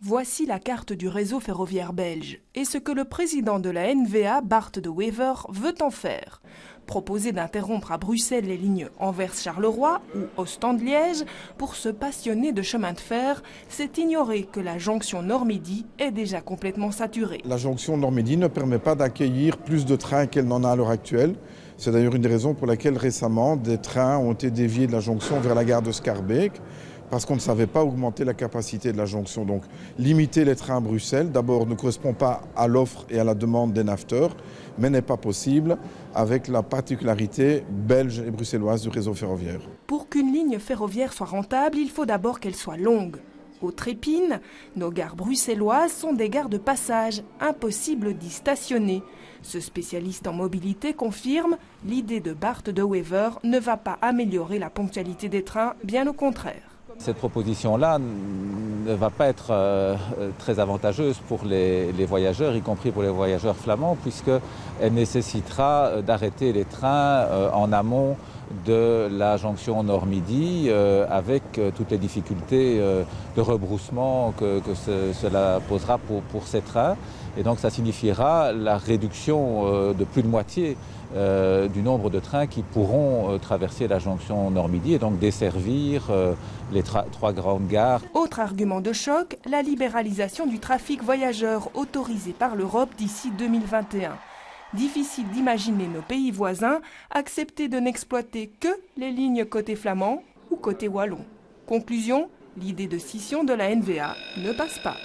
Voici la carte du réseau ferroviaire belge et ce que le président de la NVA, Bart De Wever, veut en faire. Proposer d'interrompre à Bruxelles les lignes Anvers-Charleroi ou Ostende-Liège pour se passionner de chemin de fer, c'est ignorer que la jonction Nord-Midi est déjà complètement saturée. La jonction Nord-Midi ne permet pas d'accueillir plus de trains qu'elle n'en a à l'heure actuelle. C'est d'ailleurs une des raisons pour laquelle récemment des trains ont été déviés de la jonction vers la gare de Schaerbeek, parce qu'on ne savait pas augmenter la capacité de la jonction. Donc limiter les trains à Bruxelles, d'abord, ne correspond pas à l'offre et à la demande des nafteurs, mais n'est pas possible avec la particularité belge et bruxelloise du réseau ferroviaire. Pour qu'une ligne ferroviaire soit rentable, il faut d'abord qu'elle soit longue. Au Trépine, nos gares bruxelloises sont des gares de passage, impossible d'y stationner. Ce spécialiste en mobilité confirme, l'idée de Bart De Wever ne va pas améliorer la ponctualité des trains, bien au contraire. Cette proposition-là ne va pas être très avantageuse pour les voyageurs, y compris pour les voyageurs flamands, puisqu'elle nécessitera d'arrêter les trains en amont de la jonction Nord-Midi, avec toutes les difficultés de rebroussement que cela posera pour ces trains. Et donc ça signifiera la réduction de plus de moitié du nombre de trains qui pourront traverser la jonction Nord-Midi et donc desservir les trois grandes gares. Autre argument de choc, la libéralisation du trafic voyageurs autorisé par l'Europe d'ici 2021. Difficile d'imaginer nos pays voisins accepter de n'exploiter que les lignes côté flamand ou côté wallon. Conclusion, l'idée de scission de la NVA ne passe pas.